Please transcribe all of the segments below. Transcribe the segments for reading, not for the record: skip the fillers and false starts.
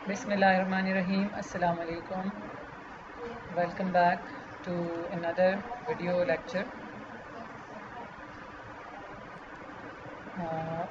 Bismillahirrahmanirrahim. Assalamu alaikum. Welcome back to another video lecture.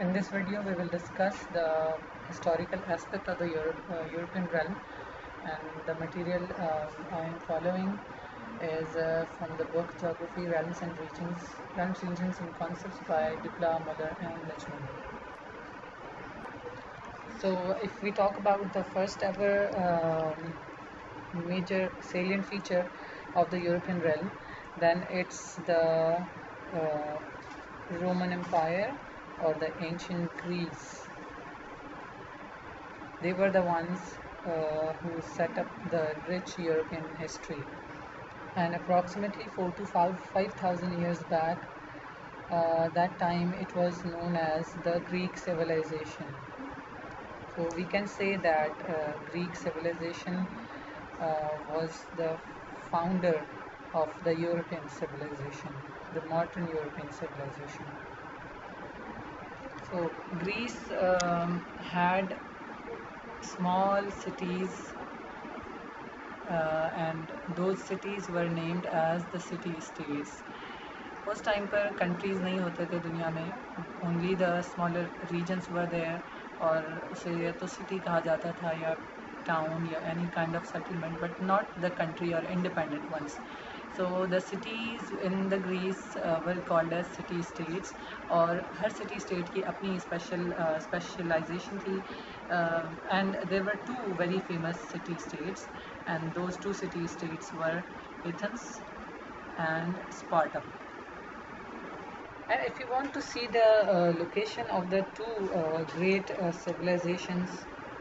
In this video, we will discuss the historical aspect of the European realm, and the material I am following is from the book Geography, Realms, Regions and Concepts by Dipla, Muller and Lechman. So if we talk about the first ever major salient feature of the European realm, then it's the Roman Empire or the ancient Greece. They were the ones who set up the rich European history. And approximately 4 to 5,000 years back, that time it was known as the Greek civilization. So we can say that Greek civilization was the founder of the European civilization, the modern European civilization. So Greece had small cities, and those cities were named as the city-states. उस time पर countries नहीं होते थे दुनिया में, only the smaller regions were there, और उसे या तो सिटी कहा जाता था या टाउन या any kind of settlement, but not the country और independent ones. So the cities in the Greece were called as city states, और हर सिटी स्टेट की अपनी स्पेशलाइजेशन थी, and there were two very famous city states, and those two city states were Athens and Sparta. And if you want to see the location of the two great civilizations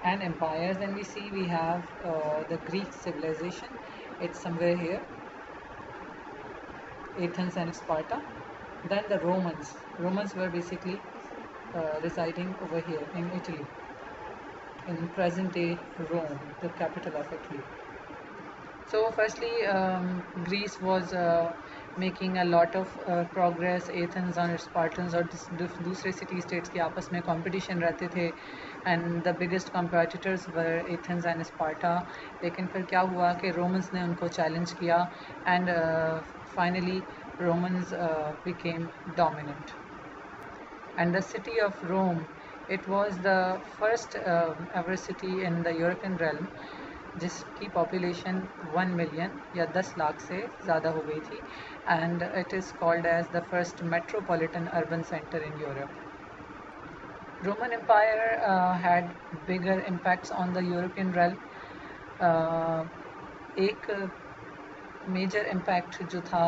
and empires, then we have the Greek civilization. It's somewhere here, Athens and Sparta. Then the Romans were basically residing over here in Italy, in present day Rome, the capital of Italy. So firstly, Greece was making a lot of progress. Athens और Spartans और दूसरे city states के आपस में competition रहते थे, and the biggest competitors were Athens and Sparta. लेकिन फिर क्या हुआ कि Romans ने उनको challenge किया, and finally Romans became dominant. And the city of Rome, it was the first ever city in the European realm जिसकी पॉपुलेशन 1 मिलियन या 10 लाख से ज़्यादा हो गई थी, and it is called as the first metropolitan urban centre in Europe. Roman Empire had bigger impacts on the European realm. एक major impact जो था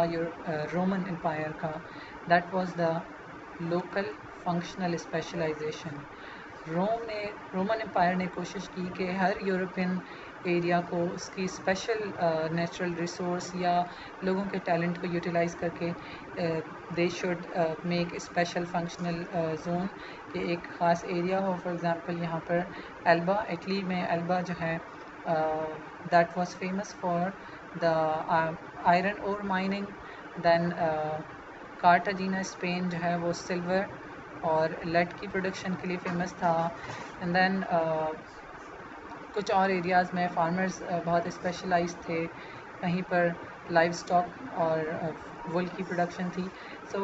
रोमन एम्पायर का, that was the local functional specialization. Roman Empire ने कोशिश की कि हर European area को उसकी स्पेशल नेचुरल रिसोर्स या लोगों के टैलेंट को यूटिलाइज करके they should make special functional zone, कि एक ख़ास एरिया हो. फॉर एग्जांपल यहाँ पर एल्बा, इटली में एल्बा जो है, that was famous for the iron ore mining. Then Cartagena Spain जो है वो सिल्वर और लेड की प्रोडक्शन के लिए फेमस था. एंड देन कुछ और एरियाज़ में फार्मर्स बहुत स्पेशलाइज थे, कहीं पर लाइव स्टॉक और वुल की प्रोडक्शन थी. So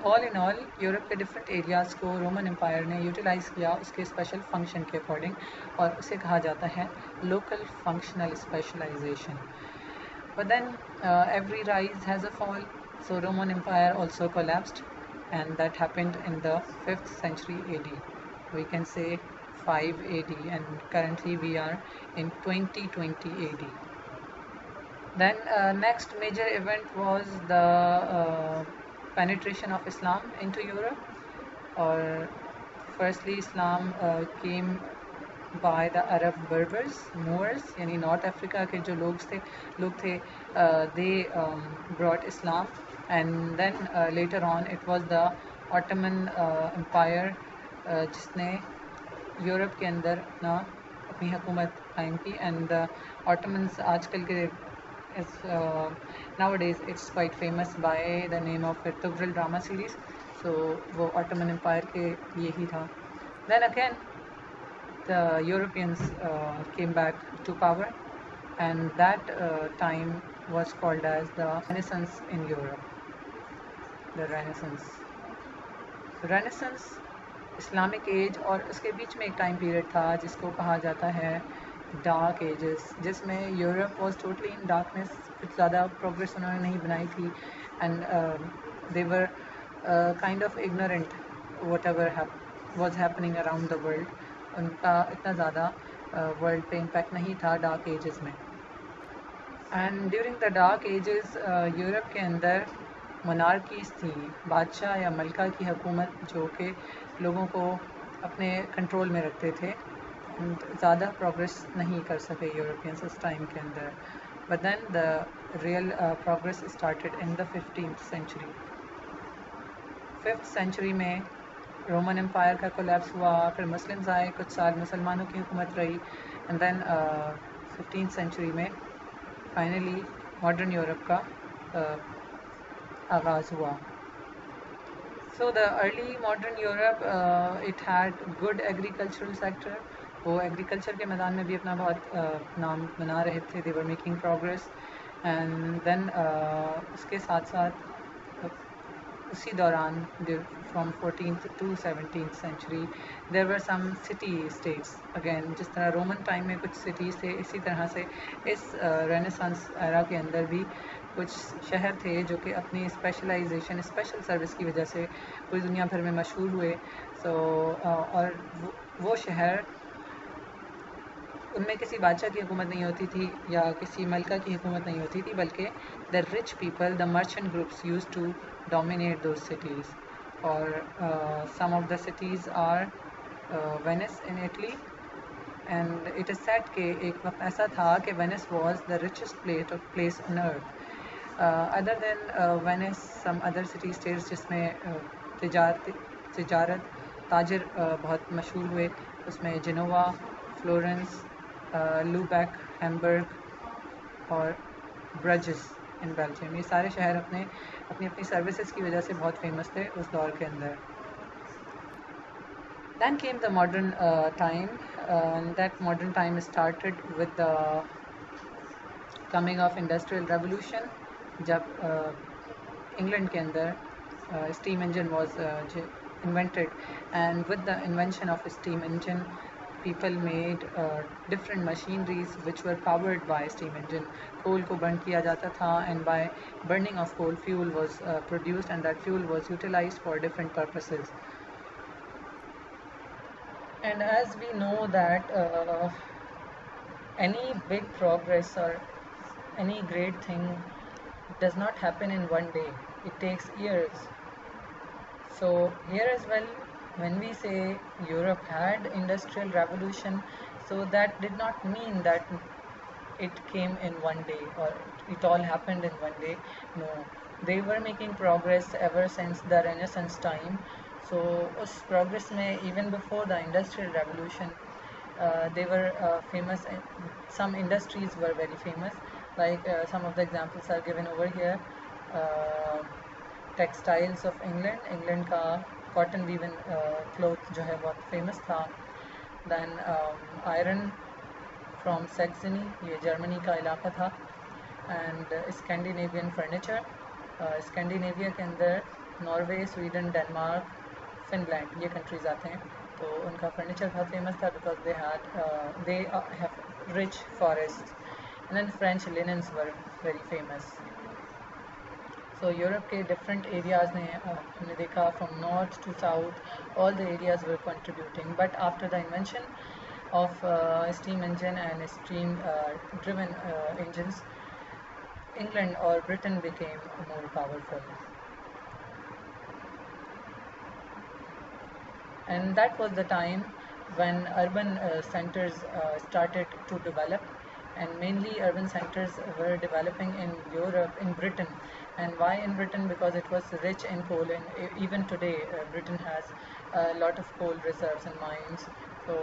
all in all Europe के डिफरेंट एरियाज़ को रोमन एम्पायर ने यूटिलाइज़ किया उसके स्पेशल फंक्शन के अकॉर्डिंग, और उसे कहा जाता है local functional specialization. But then every rise has a fall, so Roman Empire also collapsed, and that happened in the 5th century AD. We can say 5 AD, and currently we are in 2020 AD. Then next major event was the penetration of Islam into Europe. Or firstly Islam came by the Arab Berbers, Moors, यानी north Africa के जो लोग थे, they brought Islam, and then later on it was the Ottoman Empire जिसने Europe के अंदर अपनी हुकूमत कायम की. एंड द ऑटोमन्स आजकल के nowadays it's quite famous by the name of Tugril drama series. So वो Ottoman Empire के लिए ही था. Then again the Europeans came back to power, and that time was called as the Renaissance in Europe. The Renaissance Islamic age और उसके बीच में एक time period था जिसको कहा जाता है डार्क एजेस, जिसमें Europe was totally in darkness. कुछ ज़्यादा प्रोग्रेस उन्होंने नहीं बनाई थी, and they were kind of ignorant what ever was happening around the world. उनका इतना ज़्यादा वर्ल्ड पे इम्पैक्ट नहीं था डार्क एजेस में. And during the dark ages Europe के अंदर मोनार्कीज़ थी, बादशाह या मलका की हुकूमत, जो कि लोगों को अपने कंट्रोल में रखते थे. ज़्यादा प्रोग्रेस नहीं कर सके यूरोपियंस उस टाइम के अंदर. But then the real progress started in the 15th century. 5th century में रोमन एम्पायर का कोलैप्स हुआ, फिर मुस्लिम्स आए, कुछ साल मुसलमानों की हुकूमत रही, एंड देन 15th सेंचुरी में फाइनली मॉडर्न यूरोप का आगाज़ हुआ. So the early modern Europe, it had good agricultural sector. वो एग्रीकल्चर के मैदान में भी अपना बहुत नाम बना रहे थे. They were making progress, and then उसके साथ साथ उसी दौरान from 14th to 17th century there were some city states again. जिस तरह रोमन टाइम में कुछ सिटीज़ थे, इसी तरह से इस रेनेसांस एरा के अंदर भी कुछ शहर थे जो कि अपनी स्पेशल सर्विस की वजह से पूरी दुनिया भर में मशहूर हुए. और वो शहर, उनमें किसी बादशाह की हुकूमत नहीं होती थी या किसी मलका की हुकूमत नहीं होती थी, बल्कि the rich people, the merchant groups use to dominate those cities. और some of the cities are Venice in Italy, and it is said कि एक वक्त ऐसा था कि Venice was the richest place on earth. Other than Venice, some other city states जिसमें तिजारत ताजर बहुत मशहूर हुए, उसमें जिनोवा, फ्लोरेंस, लूबैक, हैम्बर्ग और ब्रजेस इन बेल्जियम. ये सारे शहर अपनी अपनी सर्विसेज की वजह से बहुत फेमस थे उस दौर के अंदर. Then came the modern time, and that modern time started with the coming of industrial revolution. जब इंग्लैंड के अंदर steam engine was invented, and with the invention of steam engine people made different machineries which were powered by steam engine. Coal को burn किया जाता था, and by burning of coal fuel was produced, and that fuel was utilized for different purposes. And as we know that any big progress or any great thing does not happen in one day. It takes years. So here as well, when we say Europe had industrial revolution, so that did not mean that it came in one day or it all happened in one day. No, they were making progress ever since the Renaissance time. So us progress में even before the industrial revolution, they were famous. Some industries were very famous, like some of the examples are given over here. Textiles of England का cotton वीवन cloth जो है बहुत famous था. Then iron from Saxony, ये Germany का इलाका था. And Scandinavian furniture, Scandinavia के अंदर नॉर्वे, स्वीडन, डेनमार्क, फिनलैंड, ये कंट्रीज़ आते हैं. तो उनका फर्नीचर बहुत फेमस था because they have rich forest. And then French linens were very famous. So Europe के डिफरेंट एरियाज़ ने हमने देखा from north to south, all the areas were contributing. But after the invention of steam engine and steam driven engines, England और Britain became more powerful. And that was the time when urban centers started to develop, and mainly urban centers were developing in Europe, in Britain. And why in Britain? Because it was rich in coal, and even today Britain has a lot of coal reserves and mines. So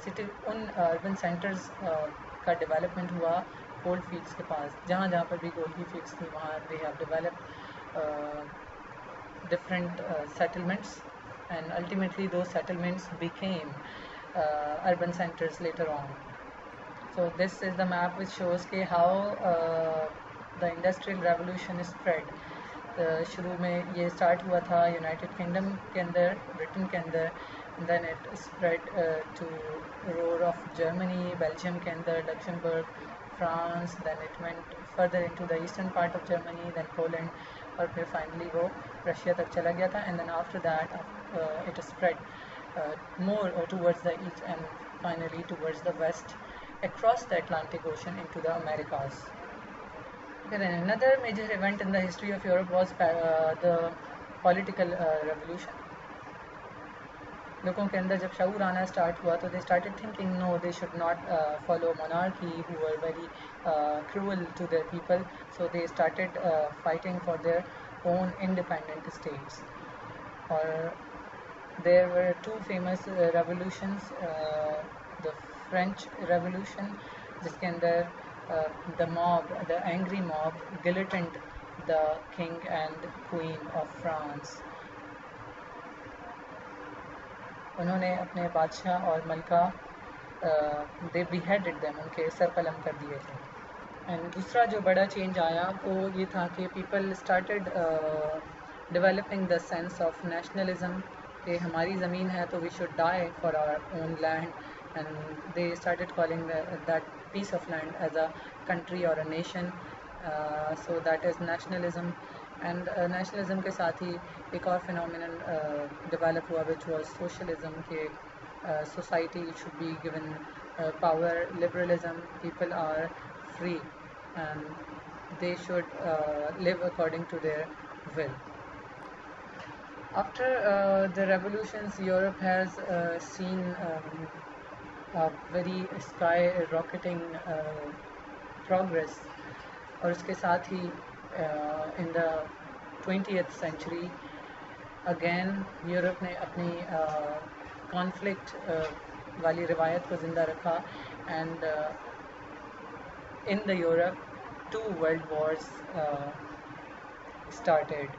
city उन urban centers का development हुआ coal fields के पास. जहाँ जहाँ पर भी coal की fields थी वहाँ they have developed different settlements, and ultimately those settlements became urban centers later on. So this is the map which shows कि how the industrial revolution is spread. शुरू में ये स्टार्ट हुआ था यूनाइटेड किंगडम के अंदर, ब्रिटेन के अंदर, then it spread to roar of Germany, Belgium के अंदर, Luxembourg, France, then it went further into the eastern part of Germany, then Poland, और फिर finally वो रशिया तक चला गया था, and then after that it spread more towards the east and finally towards the west across the Atlantic Ocean into the Americas. Then another major event in the history of Europe was the political revolution. लोगों के अंदर जब शऊर आना start हुआ तो they started thinking no, they should not follow monarchy who were very cruel to their people, so they started fighting for their own independent states. Or there were two famous revolutions, the French Revolution जिसके अंदर the angry mob guillotined the king and queen of France. उन्होंने अपने बादशाह और मलका they beheaded them, उनके sir कलम कर दिए थे. एंड दूसरा जो बड़ा चेंज आया वो ये था कि people started developing the sense of nationalism कि हमारी ज़मीन है तो we should die for our own land, and they started calling that piece of land as a country और a nation. So that is nationalism. And nationalism के साथ ही एक और फिनोमिनन डेवलप हुआ विच वाज सोशलिज्म के society should be given power, liberalism, people are free and they should live according to their will. After the revolutions, Europe has seen a very skyrocketing progress. और उसके साथ ही in the 20th century again Europe ने अपनी conflict वाली रिवायत को ज़िंदा रखा, and in the Europe, two world wars started.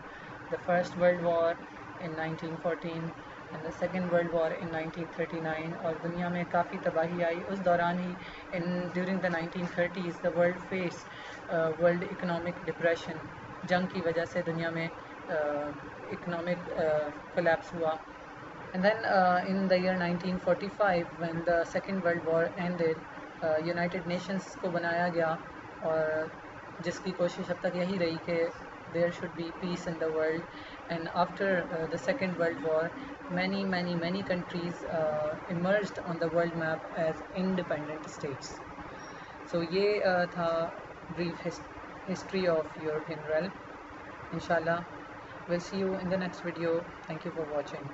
The first world war in 1914 and the second world war in 1939. और दुनिया में काफ़ी तबाही आई उस दौरान ही. During the 1930s the world faced world economic depression. जंग की वजह से दुनिया में economic collapse हुआ. And then in the year 1945 when the second world war ended, United Nations को बनाया गया और जिसकी कोशिश अब तक यही रही कि there should be peace in the world. And after the second world war many countries emerged on the world map as independent states. So ये था brief history of European realm. Inshallah we'll see you in the next video. Thank you for watching.